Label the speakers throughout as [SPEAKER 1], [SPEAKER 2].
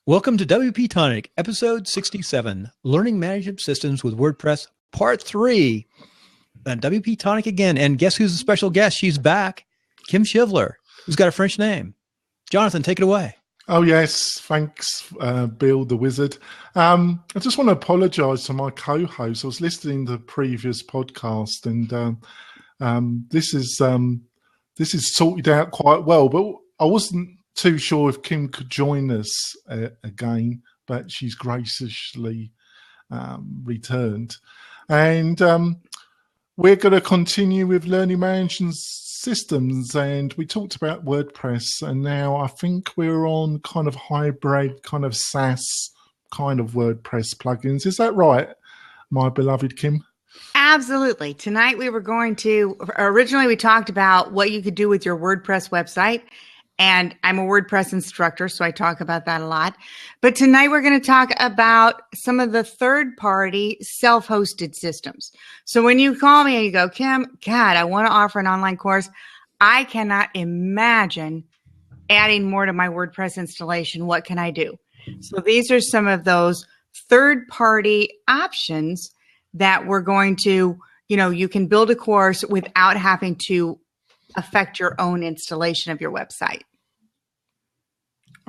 [SPEAKER 1] Welcome to WP-Tonic, episode 67, Learning Management Systems with WordPress, part 3. And WP-Tonic again. And guess who's a special guest? She's back. Kim Shivler, who's got a French name. Jonathan, take it away.
[SPEAKER 2] Oh, yes. Thanks, Bill, the wizard. I just want to apologize to my co-host. I was listening to the previous podcast, and this is sorted out quite well, but I wasn't too sure if Kim could join us again, but she's graciously returned. And we're going to continue with learning management systems, and we talked about WordPress, and now I think we're on kind of hybrid, kind of SaaS kind of WordPress plugins. Is that right, my beloved Kim?
[SPEAKER 3] Absolutely. Tonight originally we talked about what you could do with your WordPress website. And I'm a WordPress instructor, so I talk about that a lot. But tonight we're going to talk about some of the third-party self-hosted systems. So when you call me and you go, Kim, God, I want to offer an online course, I cannot imagine adding more to my WordPress installation. What can I do? So these are some of those third-party options that we're going to, you can build a course without having to affect your own installation of your website.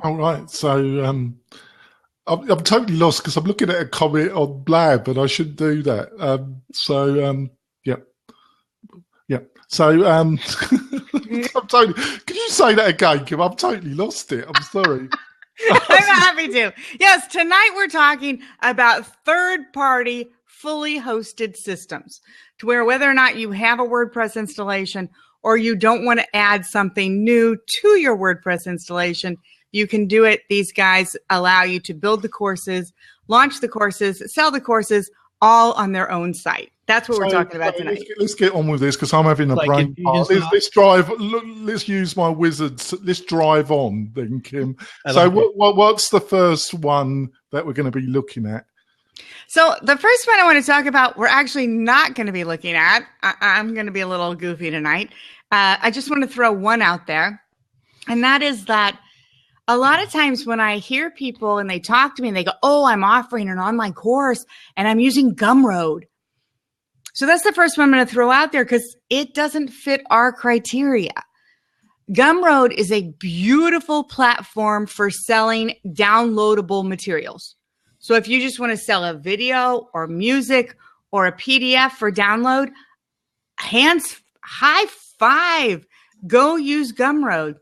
[SPEAKER 2] All right. So I'm totally lost because I'm looking at a comment on Blab, but I shouldn't do that. Yeah. So I'm totally. Can you say that again, Kim? I've totally lost it. I'm sorry.
[SPEAKER 3] I'm happy to. Yes, tonight we're talking about third-party, fully hosted systems, to where whether or not you have a WordPress installation or you don't want to add something new to your WordPress installation, you can do it. These guys allow you to build the courses, launch the courses, sell the courses, all on their own site. That's what we're talking about tonight.
[SPEAKER 2] Let's get on with this because I'm having a brain fart. Let's use my wizards. Let's drive on then, Kim. What's the first one that we're going to be looking at?
[SPEAKER 3] So the first one I want to talk about, we're actually not going to be looking at. I'm going to be a little goofy tonight. I just want to throw one out there. And that is that a lot of times when I hear people and they talk to me and they go, oh, I'm offering an online course and I'm using Gumroad. So that's the first one I'm going to throw out there because it doesn't fit our criteria. Gumroad is a beautiful platform for selling downloadable materials. So if you just want to sell a video or music or a PDF for download, high five, go use Gumroad.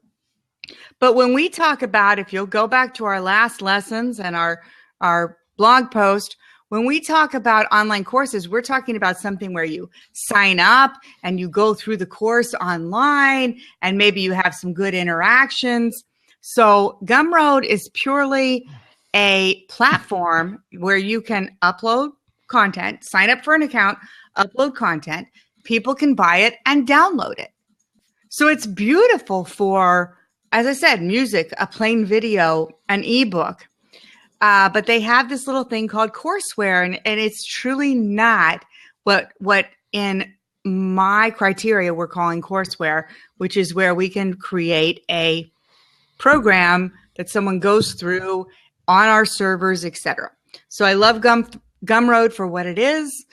[SPEAKER 3] But when we talk about, if you'll go back to our last lessons and our blog post, when we talk about online courses, we're talking about something where you sign up and you go through the course online and maybe you have some good interactions. So Gumroad is purely a platform where you can upload content, sign up for an account, upload content, people can buy it and download it. So it's beautiful for, as I said, music, a plain video, an ebook. But they have this little thing called courseware, and it's truly not what in my criteria we're calling courseware, which is where we can create a program that someone goes through on our servers, etc. So I love Gumroad for what it is.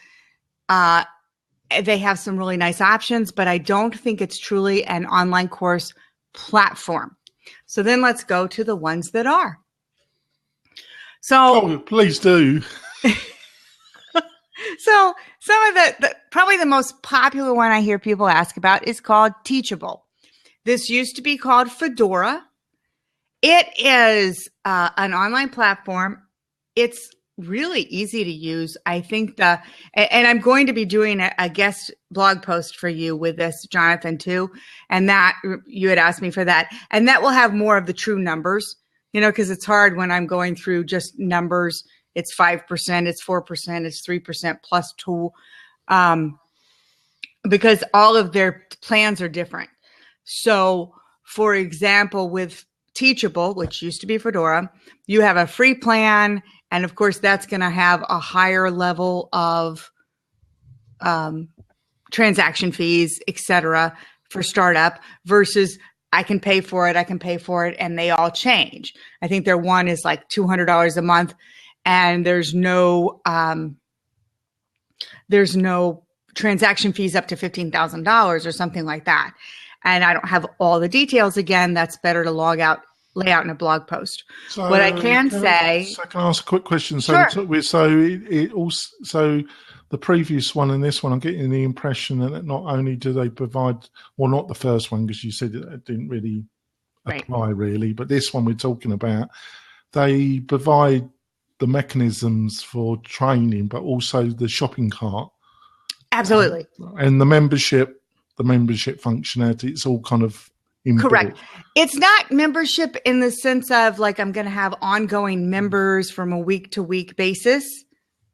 [SPEAKER 3] They have some really nice options, but I don't think it's truly an online course platform. So then let's go to the ones that are. So
[SPEAKER 2] please do.
[SPEAKER 3] So some of the probably the most popular one I hear people ask about is called Teachable. This used to be called Fedora. It is an online platform. It's really easy to use. I think and I'm going to be doing a guest blog post for you with this, Jonathan, too. And that you had asked me for that. And that will have more of the true numbers, because it's hard when I'm going through just numbers. It's 5%, it's 4%, it's 3% plus 2, because all of their plans are different. So, for example, with Teachable, which used to be Fedora, you have a free plan, and of course, that's going to have a higher level of transaction fees, etc., for startup versus I can pay for it, and they all change. I think their one is like $200 a month, and there's no transaction fees up to $15,000 or something like that. And I don't have all the details. Again, that's better to lay out in a blog post.
[SPEAKER 2] So,
[SPEAKER 3] what I can say.
[SPEAKER 2] So I can ask a quick question.
[SPEAKER 3] Sure.
[SPEAKER 2] So the previous one and this one, I'm getting the impression that not only do they provide, well, not the first one because you said it didn't really apply really, but this one we're talking about, they provide the mechanisms for training, but also the shopping cart.
[SPEAKER 3] Absolutely.
[SPEAKER 2] And the membership functionality, it's all kind of inbuilt.
[SPEAKER 3] Correct. It's not membership in the sense of like I'm going to have ongoing members from a week to week basis,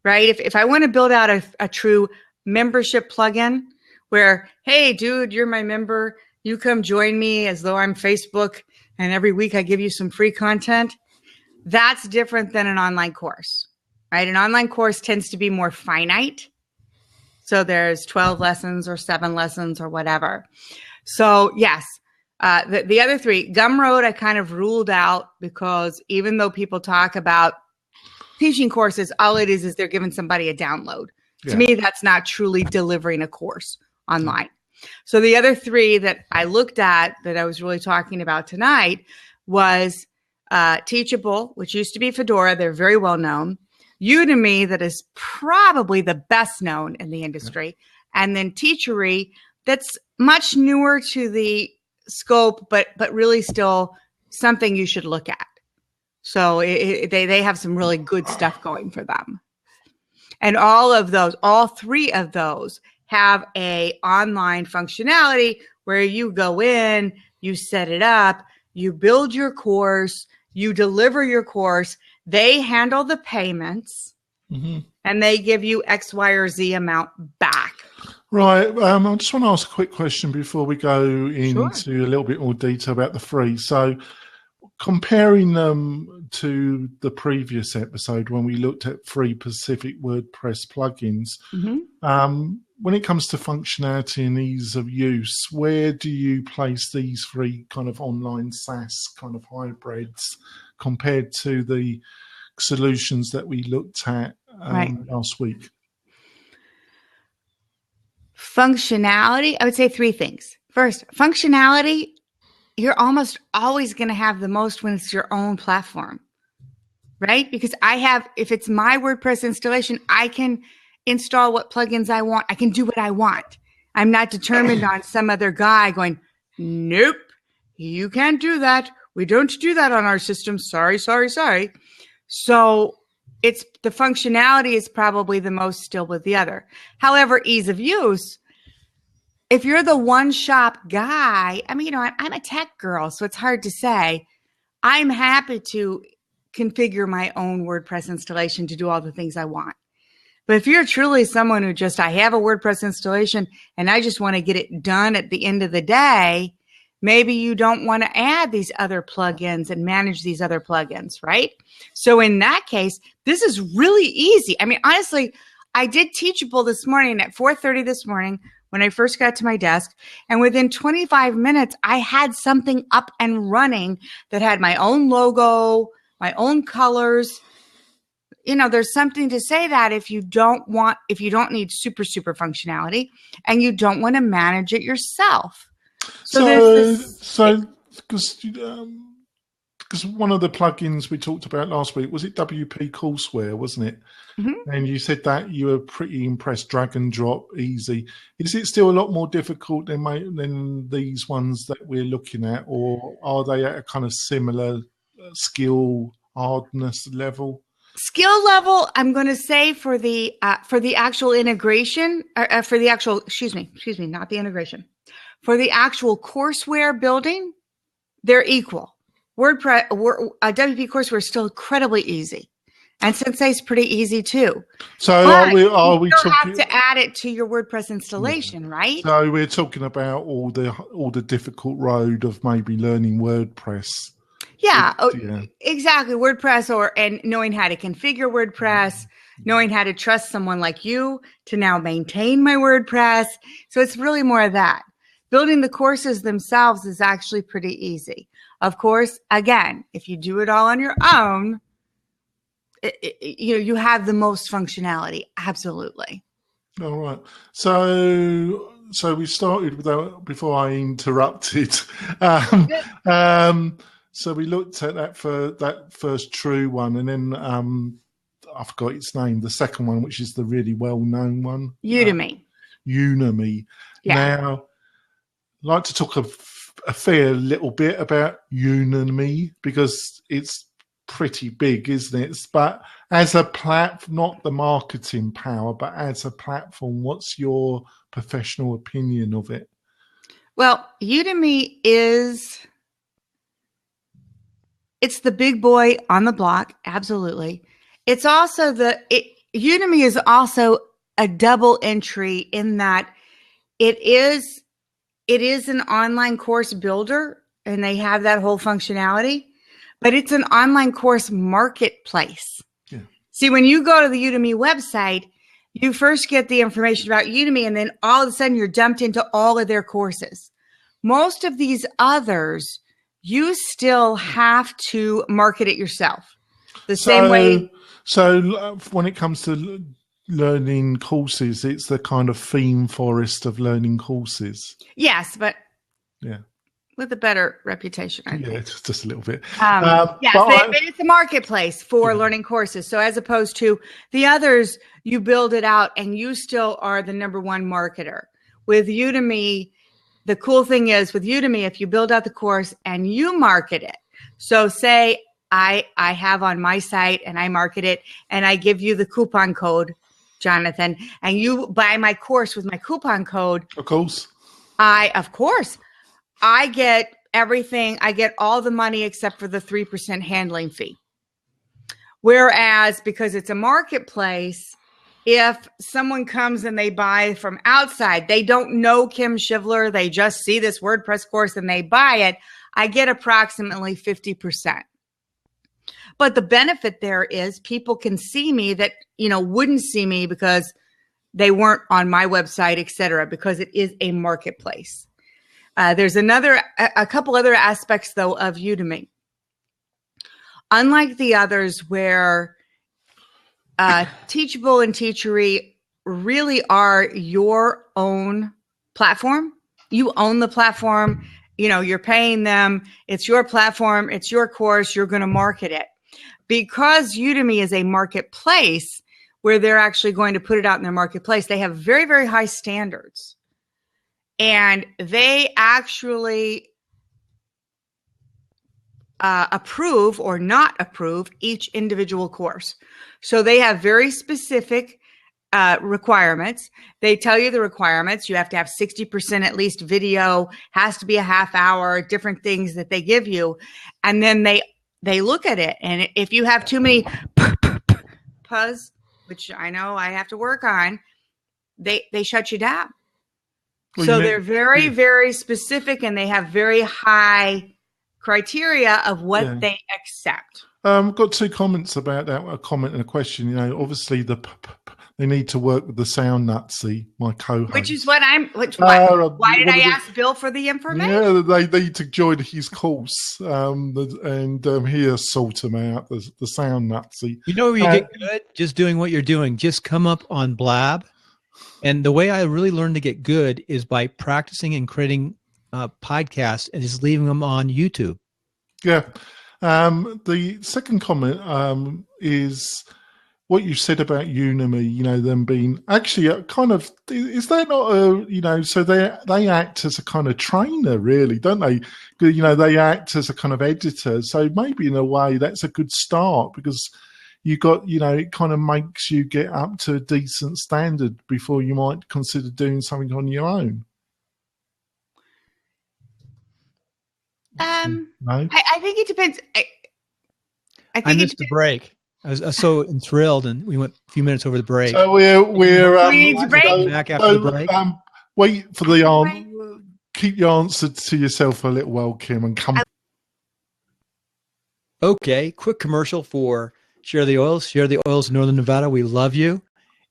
[SPEAKER 3] right? If I want to build out a true membership plugin where, hey, dude, you're my member, you come join me as though I'm Facebook, and every week I give you some free content, that's different than an online course, right? An online course tends to be more finite. So there's 12 lessons or 7 lessons or whatever. So yes, the other 3, Gumroad, I kind of ruled out because even though people talk about teaching courses, all it is they're giving somebody a download. Yeah. To me, that's not truly delivering a course online. So the other 3 that I looked at that I was really talking about tonight was Teachable, which used to be Fedora. They're very well known. Udemy, that is probably the best known in the industry. And then Teachery, that's much newer to the scope, but really still something you should look at. So they have some really good stuff going for them. And all 3 of those have a online functionality where you go in, you set it up, you build your course, you deliver your course, they handle the payments, and they give you X, Y, or Z amount back.
[SPEAKER 2] Right. I just want to ask a quick question before we go into a little bit more detail about the free. So comparing them to the previous episode when we looked at free Pacific WordPress plugins, when it comes to functionality and ease of use, where do you place these 3 kind of online SaaS kind of hybrids compared to the solutions that we looked at last week?
[SPEAKER 3] Functionality, I would say 3 things. First, functionality, you're almost always going to have the most when it's your own platform, right? Because if it's my WordPress installation, I can install what plugins I want. I can do what I want. I'm not determined on some other guy going, nope, you can't do that. We don't do that on our system. Sorry. So it's the functionality is probably the most still with the other. However, ease of use, if you're the one shop guy, I mean, I'm a tech girl, so it's hard to say. I'm happy to configure my own WordPress installation to do all the things I want. But if you're truly someone who I have a WordPress installation and I just want to get it done at the end of the day, maybe you don't want to add these other plugins and manage these other plugins, right? So in that case, this is really easy. I mean, honestly, I did Teachable this morning at 4:30 this morning when I first got to my desk. And within 25 minutes, I had something up and running that had my own logo, my own colors. You know, there's something to say that if you don't need super functionality and you don't want to manage it yourself.
[SPEAKER 2] Because one of the plugins we talked about last week, was it WP Courseware, wasn't it? And you said that you were pretty impressed, drag and drop, easy. Is it still a lot more difficult than these ones that we're looking at, or are they at a kind of similar skill hardness level?
[SPEAKER 3] Skill level, I'm going to say for the actual integration, not the integration. For the actual courseware building, they're equal. WordPress, WP Courseware is still incredibly easy, and Sensei's pretty easy too.
[SPEAKER 2] So
[SPEAKER 3] but
[SPEAKER 2] are we
[SPEAKER 3] still
[SPEAKER 2] talking?
[SPEAKER 3] Have to add it to your WordPress installation, right?
[SPEAKER 2] So we're talking about all the difficult road of maybe learning WordPress.
[SPEAKER 3] Yeah, exactly. WordPress and knowing how to configure WordPress, knowing how to trust someone like you to now maintain my WordPress. So it's really more of that. Building the courses themselves is actually pretty easy. Of course, again, if you do it all on your own, you have the most functionality. Absolutely.
[SPEAKER 2] All right. So we started without before I interrupted. So we looked at that first true one, and then I forgot its name. The second one, which is the really well-known one,
[SPEAKER 3] Udemy.
[SPEAKER 2] Udemy.
[SPEAKER 3] Yeah.
[SPEAKER 2] Now, I'd like to talk a fair little bit about Unimog because it's pretty big, isn't it? But as a platform, not the marketing power, but as a platform, what's your professional opinion of it?
[SPEAKER 3] Well, Udemy it's the big boy on the block. Absolutely. It's also Udemy is also a double entry in that it is an online course builder, and they have that whole functionality, but it's an online course marketplace.
[SPEAKER 2] Yeah.
[SPEAKER 3] See, when you go to the Udemy website, you first get the information about Udemy, and then all of a sudden you're dumped into all of their courses. Most of these others, you still have to market it yourself. Same way.
[SPEAKER 2] So when it comes to learning courses, it's the kind of theme forest of learning courses.
[SPEAKER 3] Yes, but
[SPEAKER 2] yeah,
[SPEAKER 3] with a better reputation, I think.
[SPEAKER 2] Yeah, just a little bit.
[SPEAKER 3] But it's a marketplace for learning courses. So as opposed to the others, you build it out and you still are the number one marketer. With Udemy, the cool thing is with Udemy, if you build out the course and you market it, so say I have on my site and I market it and I give you the coupon code, Jonathan, and you buy my course with my coupon code.
[SPEAKER 2] Of course.
[SPEAKER 3] I get everything. I get all the money except for the 3% handling fee. Whereas because it's a marketplace, if someone comes and they buy from outside, they don't know Kim Shivler, they just see this WordPress course and they buy it, I get approximately 50%. But the benefit there is people can see me that, wouldn't see me because they weren't on my website, et cetera, because it is a marketplace. There's a couple other aspects, though, of Udemy. Unlike the others where Teachable and Teachery really are your own platform. You own the platform. You're paying them. It's your platform. It's your course. You're going to market it. Because Udemy is a marketplace where they're actually going to put it out in their marketplace, they have very, very high standards. And they actually approve or not approve each individual course. So they have very specific requirements. They tell you the requirements. You have to have 60% at least video, has to be a half hour, different things that they give you. And then they look at it. And if you have too many puzz, which I know I have to work on, they shut you down. Well, so they're very, very specific, and they have very high criteria of what they accept.
[SPEAKER 2] I've got two comments about that, a comment and a question. Obviously they need to work with the sound Nazi, my co-host.
[SPEAKER 3] Which is what why did I ask Bill for the information?
[SPEAKER 2] Yeah, they need to join his course and he'll sort them out, the sound Nazi.
[SPEAKER 1] Where you get good? Just doing what you're doing. Just come up on Blab. And the way I really learned to get good is by practicing and creating podcasts and just leaving them on YouTube.
[SPEAKER 2] Yeah. The second comment is what you said about Udemy, them being actually a kind of, is that not so they act as a kind of trainer, really, don't they? They act as a kind of editor. So maybe in a way that's a good start because you got, it kind of makes you get up to a decent standard before you might consider doing something on your own.
[SPEAKER 3] No? I think it depends.
[SPEAKER 1] I missed the break. I was so enthralled, and we went a few minutes over the break.
[SPEAKER 2] So we're
[SPEAKER 3] we need to break.
[SPEAKER 1] Back after the break.
[SPEAKER 2] Wait for the answer. Keep your answer to yourself a little while, Kim, and come.
[SPEAKER 1] Okay, quick commercial for Share the Oils. Share the Oils in Northern Nevada. We love you.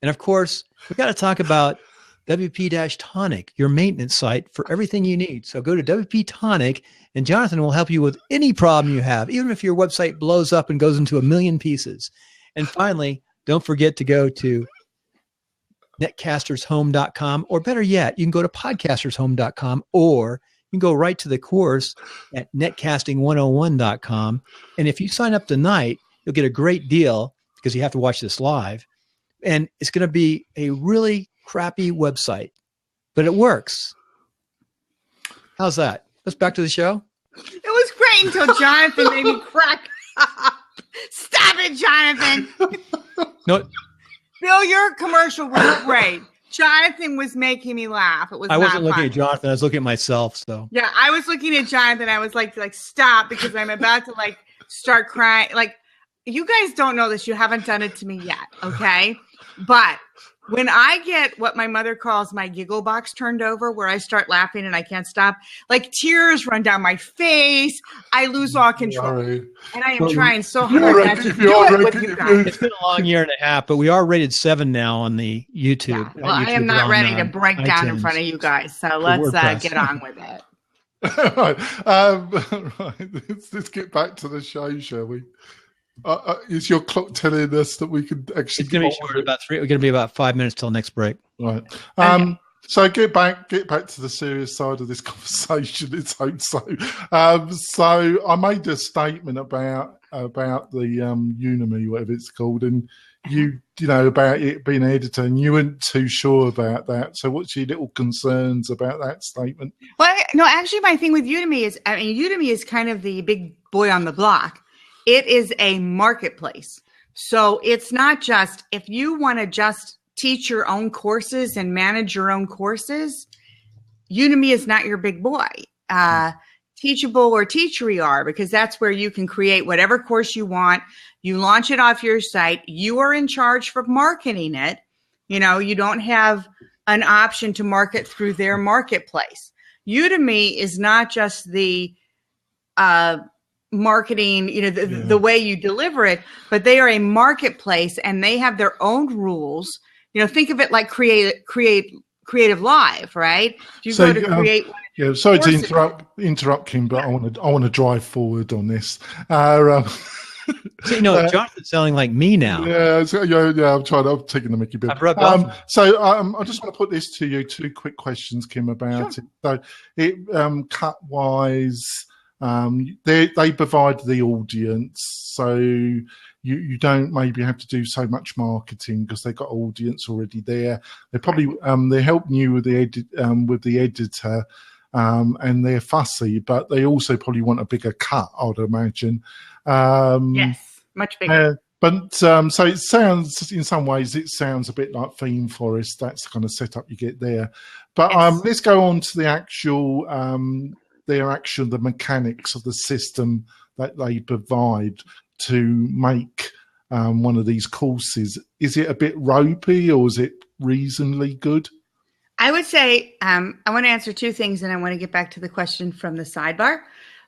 [SPEAKER 1] And of course, we got to talk about WP-Tonic, your maintenance site for everything you need. So go to WP-Tonic, and Jonathan will help you with any problem you have, even if your website blows up and goes into a million pieces. And finally, don't forget to go to netcastershome.com, or better yet, you can go to podcastershome.com, or you can go right to the course at netcasting101.com. And if you sign up tonight, you'll get a great deal because you have to watch this live. And it's going to be a really crappy website, but it works. How's that? Let's back to the show.
[SPEAKER 3] It was great until Jonathan made me crack up. Stop it, Jonathan.
[SPEAKER 1] No,
[SPEAKER 3] Bill, your commercial was great. Jonathan was making me laugh. It was.
[SPEAKER 1] I wasn't
[SPEAKER 3] not
[SPEAKER 1] looking
[SPEAKER 3] fun.
[SPEAKER 1] at Jonathan. I was looking at myself. So
[SPEAKER 3] Yeah, I was looking at Jonathan. I was like stop, because I'm about to start crying. Like, you guys don't know this. You haven't done it to me yet. Okay. But when I get what my mother calls my giggle box turned over, where I start laughing and I can't stop, like tears run down my face, I lose all control.
[SPEAKER 2] Sorry.
[SPEAKER 3] And I am trying so hard not to do it with you guys.
[SPEAKER 1] it's been a long year and a half, but we are rated 7 now on the YouTube.
[SPEAKER 3] Yeah. Well, I am not ready to break down in front of you guys. So let's get on with it.
[SPEAKER 2] Right. Let's get back to the show, shall we? Is your clock telling us that we could actually?
[SPEAKER 1] It's going to be short, about 3. We're going to be about 5 minutes till next break.
[SPEAKER 2] Right. So get back to the serious side of this conversation. Let's hope so. So I made a statement about the Unimog, whatever it's called, and you know about it being an editor, and you weren't too sure about that. So what's your little concerns about that statement?
[SPEAKER 3] Well, no, actually, my thing with Udemy is, Udemy is kind of the big boy on the block. It is a marketplace. So it's not just, if you want to just teach your own courses and manage your own courses, Udemy is not your big boy. Teachable or Teachery are, because that's where you can create whatever course you want. You launch it off your site. You are in charge for marketing it. You don't have an option to market through their marketplace. Udemy is not just the marketing, the way you deliver it, but they are a marketplace and they have their own rules. Think of it like Creative Live, right? If you go to create.
[SPEAKER 2] Sorry to interrupt, Kim, but I want to drive forward on this.
[SPEAKER 1] So, Jonathan's sounding like me now.
[SPEAKER 2] I'm taking the Mickey bit. So I just want to put this to you, 2 quick questions, Kim, about it. So cut-wise, they provide the audience, so you don't maybe have to do so much marketing because they've got audience already there. They probably they're helping you with the editor, and they're fussy, but they also probably want a bigger cut, I'd imagine.
[SPEAKER 3] Yes, much bigger.
[SPEAKER 2] But so it sounds, in some ways, it sounds a bit like Theme Forest. That's the kind of setup you get there. But let's go on to the actual, the mechanics of the system that they provide to make one of these courses. Is it a bit ropey, or is it reasonably good?
[SPEAKER 3] I would say I want to answer 2 things, and I want to get back to the question from the sidebar.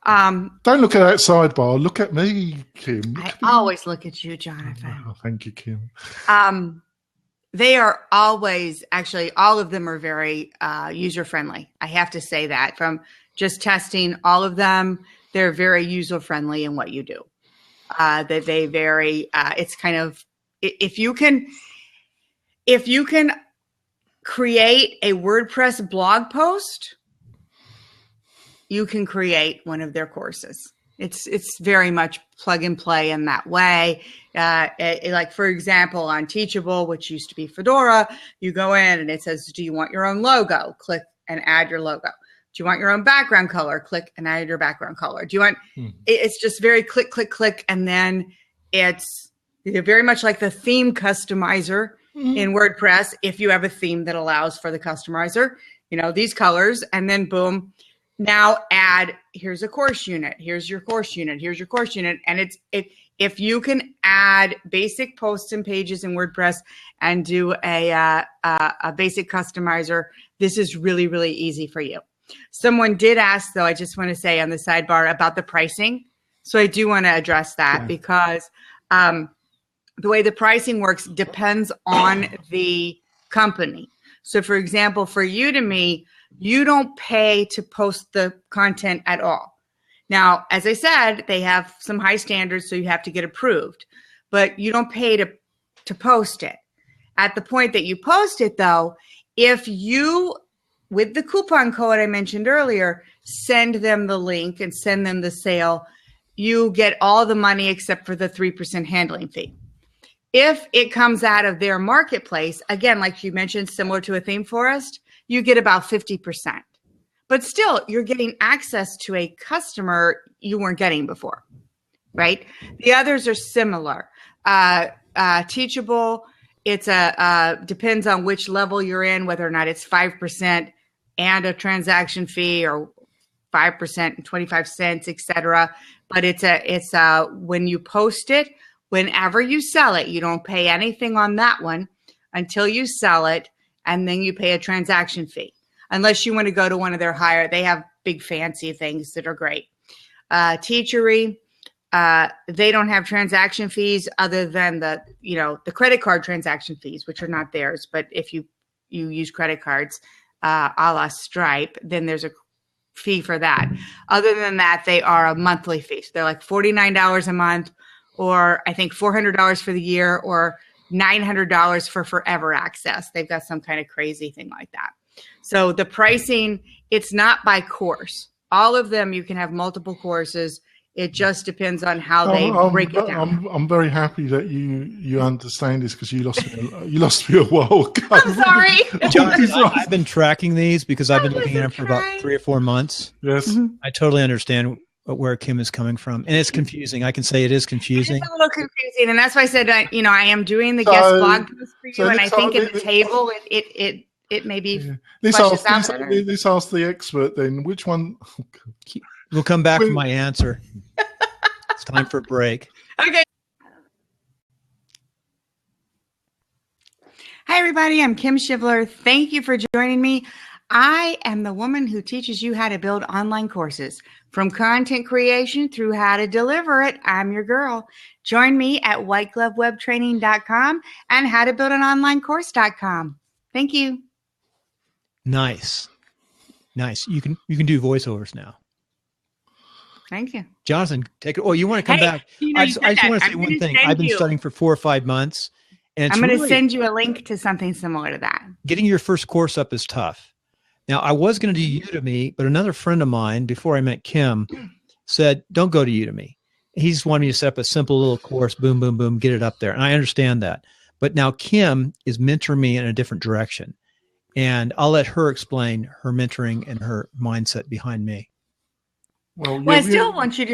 [SPEAKER 2] Don't look at that sidebar. Look at me, Kim.
[SPEAKER 3] I always look at you, Jonathan.
[SPEAKER 2] Oh, thank you, Kim.
[SPEAKER 3] They are always, actually, all of them are very user-friendly. I have to say that. From just testing all of them, they're very user-friendly in what you do. They very, it's kind of, if you can create a WordPress blog post, you can create one of their courses. It's very much plug and play in that way. Like, for example, on Teachable, which used to be Fedora, you go in and it says, do you want your own logo? Click and add your logo. Do you want your own background color? Click and add your background color. Do you want, it's just very click, click, click. And then it's very much like the theme customizer in WordPress. If you have a theme that allows for the customizer, these colors, and then boom, now add, here's a course unit. Here's your course unit. Here's your course unit. And if you can add basic posts and pages in WordPress and do a basic customizer, this is really, really easy for you. Someone did ask, though, I just want to say on the sidebar about the pricing. So I do want to address that because the way the pricing works depends on the company. So for example, for Udemy, you don't pay to post the content at all. Now, as I said, they have some high standards, so you have to get approved, but you don't pay to post it. At the point that you post it, though, if you, with the coupon code I mentioned earlier, send them the link and send them the sale, you get all the money except for the 3% handling fee. If it comes out of their marketplace, again, like you mentioned, similar to a theme forest, you get about 50%. But still, you're getting access to a customer you weren't getting before, right? The others are similar. Teachable, it's depends on which level you're in, whether or not it's 5% and a transaction fee or 5% and 25 cents, etc. But it's when you post it, whenever you sell it, you don't pay anything on that one until you sell it, and then you pay a transaction fee. Unless you want to go to one of their higher, they have big fancy things that are great. Teachery, they don't have transaction fees other than the credit card transaction fees, which are not theirs. But if you use credit cards, a la Stripe, then there's a fee for that. Other than that, they are a monthly fee. So they're like $49 a month, or I think $400 for the year, or $900 for forever access. They've got some kind of crazy thing like that. So the pricing, it's not by course. All of them, you can have multiple courses. It just depends on how they break it down.
[SPEAKER 2] I'm very happy that you understand this, because you lost me a while ago.
[SPEAKER 3] I'm sorry.
[SPEAKER 1] John, I've been tracking these because I've been looking at them for about 3 or 4 months.
[SPEAKER 2] Yes.
[SPEAKER 3] Mm-hmm.
[SPEAKER 1] I totally understand where Kim is coming from, and it's confusing. I can say it is confusing.
[SPEAKER 3] It's a little confusing, and that's why I said I am doing the guest blog post for you, and I think in the table it may be.
[SPEAKER 2] Yeah. Let's ask the expert then. Which one?
[SPEAKER 1] We'll come back for my answer. It's time for a break.
[SPEAKER 3] Okay. Hi, everybody. I'm Kim Shivler. Thank you for joining me. I am the woman who teaches you how to build online courses, from content creation through how to deliver it. I'm your girl. Join me at whiteglovewebtraining.com and howtobuildanonlinecourse.com. Thank you.
[SPEAKER 1] Nice. You can do voiceovers now.
[SPEAKER 3] Thank you.
[SPEAKER 1] Jonathan, take it. Oh, you want to come back? I just want to say one thing. I've been studying for 4 or 5 months. And
[SPEAKER 3] I'm going to send you a link to something similar to that.
[SPEAKER 1] Getting your first course up is tough. Now, I was going to do Udemy, but another friend of mine, before I met Kim, said, don't go to Udemy. He just wanted me to set up a simple little course, boom, boom, boom, get it up there. And I understand that. But now Kim is mentoring me in a different direction. And I'll let her explain her mentoring and her mindset behind me.
[SPEAKER 2] Well,
[SPEAKER 3] I still want you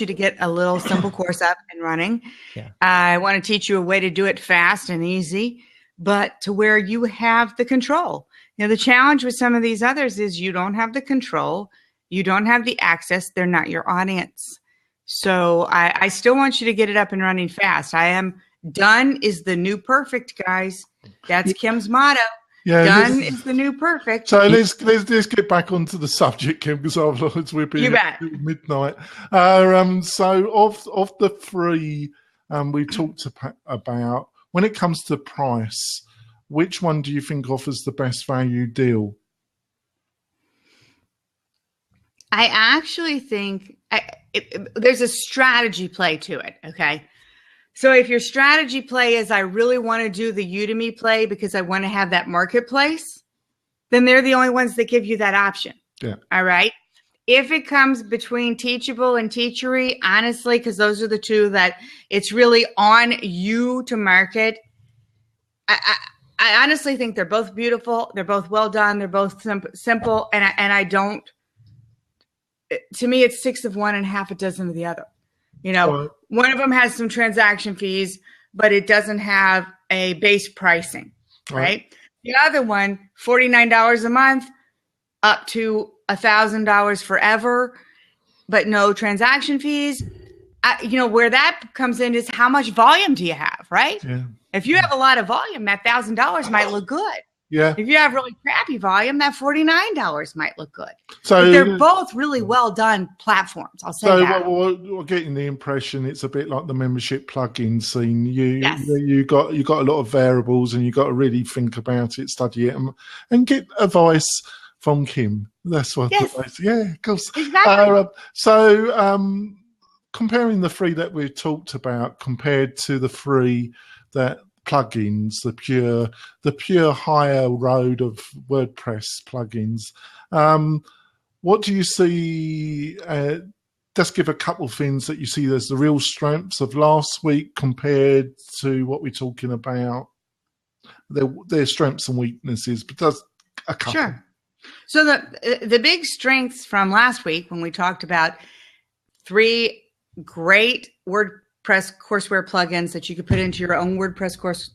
[SPEAKER 3] to get a little simple course up and running.
[SPEAKER 1] Yeah.
[SPEAKER 3] I want to teach you a way to do it fast and easy, but to where you have the control. The challenge with some of these others is you don't have the control. You don't have the access. They're not your audience. So I still want you to get it up and running fast. Done is the new perfect, guys. That's Kim's motto.
[SPEAKER 2] Yeah,
[SPEAKER 3] done is the new perfect.
[SPEAKER 2] So let's get back onto the subject, Kim, because otherwise we'll be at midnight. So of the 3 we talked about, when it comes to price, which one do you think offers the best value deal?
[SPEAKER 3] I actually think there's a strategy play to it, okay? So if your strategy play is I really want to do the Udemy play because I want to have that marketplace, then they're the only ones that give you that option.
[SPEAKER 2] Yeah.
[SPEAKER 3] All right? If it comes between Teachable and Teachery, honestly, because those are the 2 that it's really on you to market, I honestly think they're both beautiful. They're both well done. They're both simple. And I don't, to me, it's 6 of one and half a dozen of the other. One of them has some transaction fees, but it doesn't have a base pricing, right? The other one, $49 a month, up to $1,000 forever, but no transaction fees. Where that comes in is how much volume do you have, right?
[SPEAKER 2] Yeah.
[SPEAKER 3] If you have a lot of volume, that $1,000 might look good.
[SPEAKER 2] Yeah.
[SPEAKER 3] If you have really crappy volume, that $49 might look good.
[SPEAKER 2] So
[SPEAKER 3] but they're both really well done platforms. I'll say that.
[SPEAKER 2] We're getting the impression it's a bit like the membership plugin scene.
[SPEAKER 3] Yes.
[SPEAKER 2] You got a lot of variables, and you got to really think about it, study it, and get advice from Kim. That's what.
[SPEAKER 3] Yes.
[SPEAKER 2] Yeah, of course.
[SPEAKER 3] Exactly.
[SPEAKER 2] Comparing the three that we've talked about compared to the three that plugins, the pure higher road of WordPress plugins, what do you see? Just give a couple of things that you see as the real strengths of last week compared to what we're talking about, their strengths and weaknesses, but just a couple.
[SPEAKER 3] Sure. So the big strengths from last week, when we talked about 3 great WordPress courseware plugins that you could put into your own WordPress course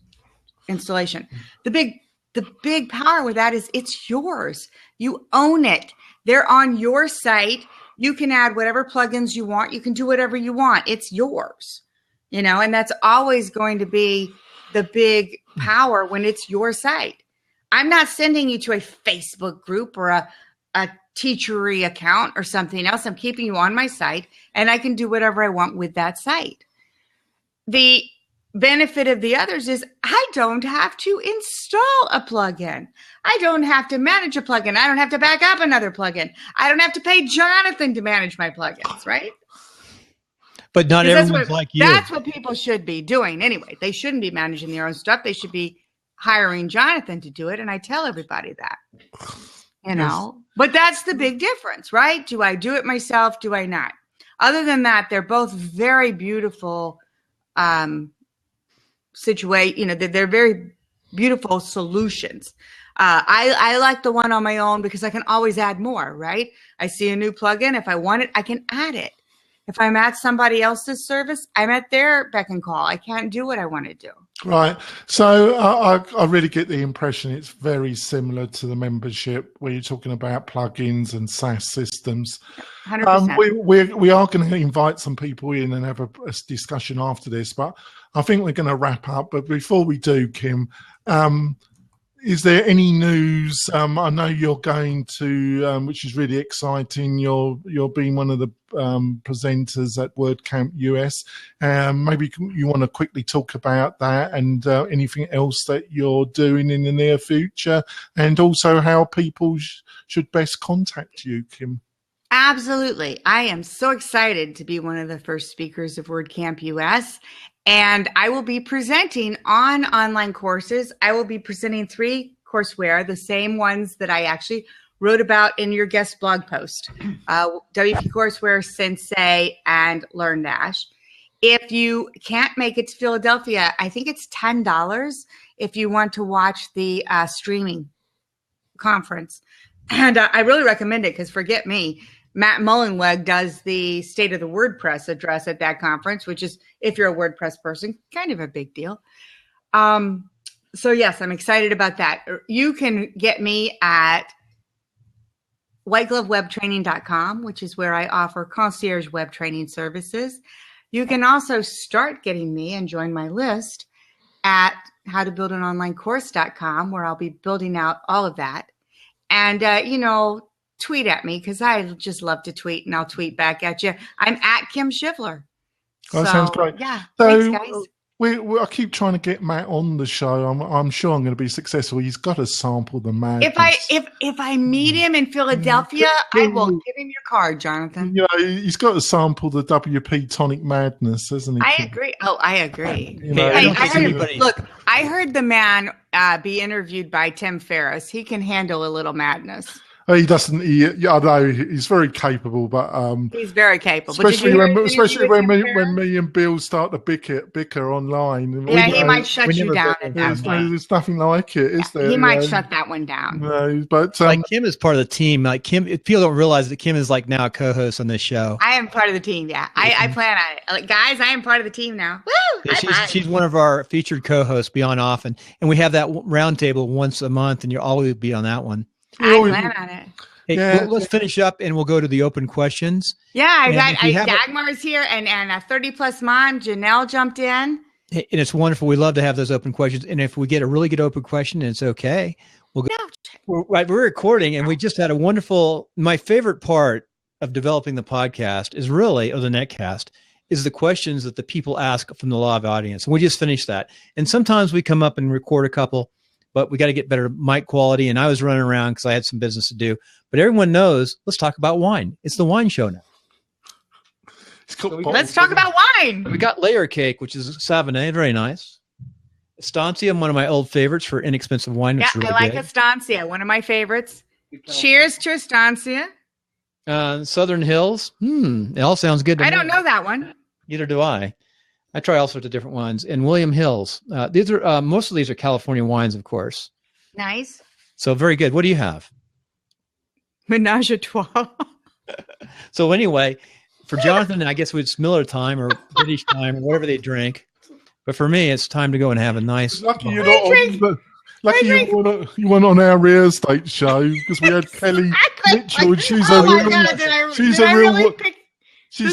[SPEAKER 3] installation. The big power with that is it's yours. You own it. They're on your site. You can add whatever plugins you want. You can do whatever you want. It's yours, and that's always going to be the big power when it's your site. I'm not sending you to a Facebook group or a Teachery account or something else. I'm keeping you on my site, and I can do whatever I want with that site. The benefit of the others is I don't have to install a plugin. I don't have to manage a plugin. I don't have to back up another plugin. I don't have to pay Jonathan to manage my plugins, right?
[SPEAKER 1] But not everyone's like you.
[SPEAKER 3] That's what people should be doing anyway. They shouldn't be managing their own stuff. They should be hiring Jonathan to do it, and I tell everybody that. But that's the big difference, right? Do I do it myself? Do I not? Other than that, they're both very beautiful they're very beautiful solutions. I like the one on my own because I can always add more, right? I see a new plugin. If I want it, I can add it. If I'm at somebody else's service, I'm at their beck and call. I can't do what I want to do.
[SPEAKER 2] Right. So I really get the impression it's very similar to the membership where you're talking about plugins and SaaS systems.
[SPEAKER 3] 100%.
[SPEAKER 2] We are going to invite some people in and have a discussion after this, but I think we're going to wrap up. But before we do, Kim, is there any news? I know you're going to, which is really exciting. You're being one of the presenters at WordCamp US. Maybe you want to quickly talk about that and anything else that you're doing in the near future, and also how people should best contact you, Kim.
[SPEAKER 3] Absolutely. I am so excited to be one of the first speakers of WordCamp US. And I will be presenting on online courses. I will be presenting 3 courseware, the same ones that I actually wrote about in your guest blog post, WP Courseware, Sensei, and LearnDash. If you can't make it to Philadelphia, I think it's $10 if you want to watch the streaming conference. And I really recommend it because forget me, Matt Mullenweg does the State of the WordPress address at that conference, which is, if you're a WordPress person, kind of a big deal. So yes, I'm excited about that. You can get me at whiteglovewebtraining.com, which is where I offer concierge web training services. You can also start getting me and join my list at howtobuildononlinecourse.com, where I'll be building out all of that. And, tweet at me because I just love to tweet, and I'll tweet back at you. I'm at Kim Shivler.
[SPEAKER 2] That sounds great.
[SPEAKER 3] Yeah,
[SPEAKER 2] so
[SPEAKER 3] thanks, guys.
[SPEAKER 2] I keep trying to get Matt on the show. I'm sure I'm going to be successful. He's got to sample the madness.
[SPEAKER 3] If I meet him in Philadelphia, I will give him your card, Jonathan.
[SPEAKER 2] He's got to sample the WP-Tonic madness, hasn't he?
[SPEAKER 3] I agree. Oh, I agree.
[SPEAKER 1] I
[SPEAKER 3] heard the man be interviewed by Tim Ferriss. He can handle a little madness.
[SPEAKER 2] He doesn't. I know he's very capable, but
[SPEAKER 3] he's very capable.
[SPEAKER 2] Especially when me and Bill start to bicker online.
[SPEAKER 3] Yeah, he might shut you down.
[SPEAKER 2] There's nothing like it, is there?
[SPEAKER 3] He might shut that one down.
[SPEAKER 2] No, but
[SPEAKER 1] Kim is part of the team. Like Kim, people don't realize that Kim is like now a co-host on this show.
[SPEAKER 3] I am part of the team. Yeah, I plan on it. Like, guys, I am part of the team now. Woo!
[SPEAKER 1] Yeah, she's one of our featured co-hosts beyond often, and we have that roundtable once a month, and you'll always be on that one.
[SPEAKER 3] I plan on it.
[SPEAKER 1] Hey, let's finish up and we'll go to the open questions.
[SPEAKER 3] Yeah, Dagmar is here and a 30-plus mom, Janelle, jumped in.
[SPEAKER 1] And it's wonderful. We love to have those open questions. And if we get a really good open question, and it's okay, We'll go,
[SPEAKER 3] No.
[SPEAKER 1] we're recording, and we just had a wonderful. My favorite part of developing the podcast is really, or the netcast, is the questions that the people ask from the live audience. And we just finished that. And sometimes we come up and record a couple, but we got to get better mic quality. And I was running around because I had some business to do. But everyone knows, let's talk about wine. It's the wine show now.
[SPEAKER 3] Let's talk about wine.
[SPEAKER 1] We got Layer Cake, which is Savonnet, very nice. Estancia, one of my old favorites for inexpensive wine.
[SPEAKER 3] Yeah,
[SPEAKER 1] really
[SPEAKER 3] I like
[SPEAKER 1] good.
[SPEAKER 3] Estancia, one of my favorites. Cheers to Estancia.
[SPEAKER 1] Southern Hills. It all sounds good to me.
[SPEAKER 3] I don't know that one.
[SPEAKER 1] Neither do I. I try all sorts of different wines. And William Hills. These are most of these are California wines, of course.
[SPEAKER 3] Nice.
[SPEAKER 1] So very good. What do you have?
[SPEAKER 3] Menage a trois.
[SPEAKER 1] So anyway, for Jonathan, I guess it's Miller time or British time or whatever they drink. But for me, it's time to go and have a nice.
[SPEAKER 2] Lucky you're not on. Lucky you weren't on our real estate show because we had Kelly Mitchell, and she's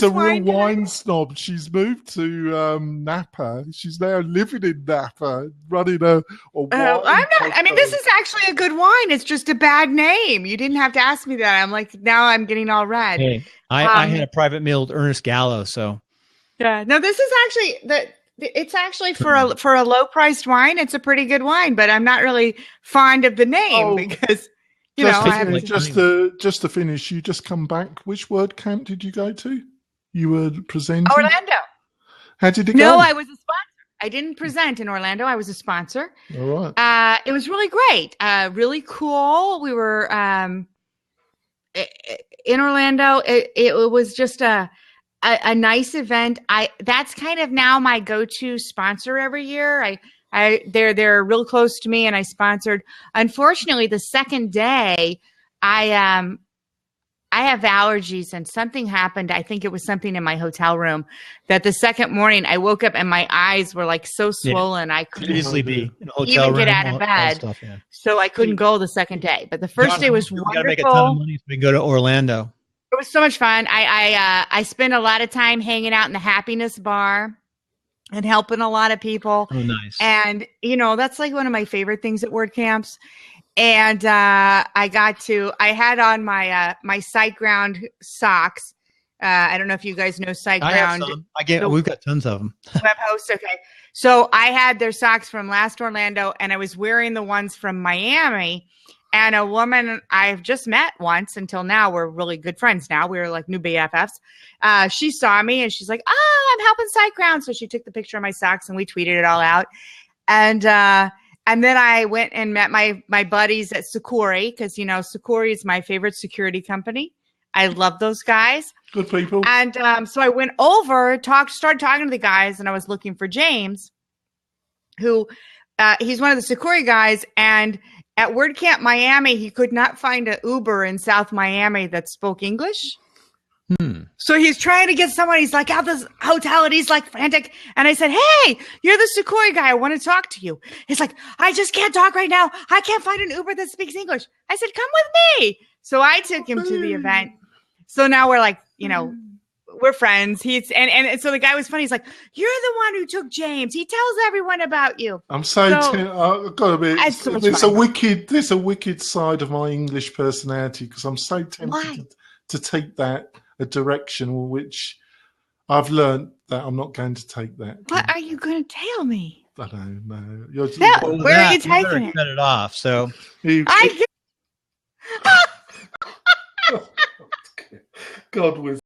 [SPEAKER 2] a real wine snob. She's moved to Napa. She's now living in Napa, running a wine.
[SPEAKER 3] I'm not. I mean, this is actually a good wine. It's just a bad name. You didn't have to ask me that. I'm like, now I'm getting all red.
[SPEAKER 1] Hey, I had a private meal with Ernest Gallo, so.
[SPEAKER 3] Yeah. No, this is actually it's actually for a low priced wine. It's a pretty good wine, but I'm not really fond of the name because
[SPEAKER 2] just to finish. You just come back. Which WordCamp did you go to? You were presenting
[SPEAKER 3] Orlando.
[SPEAKER 2] How did it go?
[SPEAKER 3] No, I was a sponsor. I didn't present in Orlando. I was a sponsor.
[SPEAKER 2] All right.
[SPEAKER 3] It was really great. Really cool. We were in Orlando. It was just a nice event. That's kind of now my go-to sponsor every year. They're real close to me, and I sponsored. Unfortunately, the second day, I have allergies, and something happened. I think it was something in my hotel room that the second morning I woke up and my eyes were like so swollen. I couldn't
[SPEAKER 1] easily be in a hotel
[SPEAKER 3] even
[SPEAKER 1] room,
[SPEAKER 3] get out of bed.
[SPEAKER 1] Stuff, yeah.
[SPEAKER 3] So I couldn't go the second day. But the first day was wonderful.
[SPEAKER 1] We got to make a ton of money so we can go to Orlando.
[SPEAKER 3] It was so much fun. I spent a lot of time hanging out in the Happiness Bar and helping a lot of people.
[SPEAKER 1] Oh, nice.
[SPEAKER 3] And, that's like one of my favorite things at WordCamps. And I had on my my SiteGround socks. I don't know if you guys know SiteGround.
[SPEAKER 1] We've got tons of them.
[SPEAKER 3] Web host, okay. So I had their socks from last Orlando, and I was wearing the ones from Miami. And a woman I've just met once until now, we're really good friends now. We're like new BFFs. She saw me and she's like, I'm helping SiteGround. So she took the picture of my socks and we tweeted it all out. And then I went and met my buddies at Sakuri because, Sakuri is my favorite security company. I love those guys.
[SPEAKER 2] Good people.
[SPEAKER 3] And so I went over, started talking to the guys, and I was looking for James, who he's one of the Sakuri guys. And at WordCamp Miami, he could not find an Uber in South Miami that spoke English. So he's trying to get someone. He's like at this hotel and he's like frantic. And I said, hey, you're the Sakura guy. I want to talk to you. He's like, I just can't talk right now. I can't find an Uber that speaks English. I said, come with me. So I took him to the event. So now we're like, we're friends. And so the guy was funny. He's like, you're the one who took James. He tells everyone about you.
[SPEAKER 2] I'm I've got to be. There's a wicked side of my English personality because I'm so tempted to take that a direction which I've learned that I'm not going to take that.
[SPEAKER 3] What are you going to tell me?
[SPEAKER 2] I don't know.
[SPEAKER 3] Where are you taking it?
[SPEAKER 1] Cut it off. So
[SPEAKER 2] God was.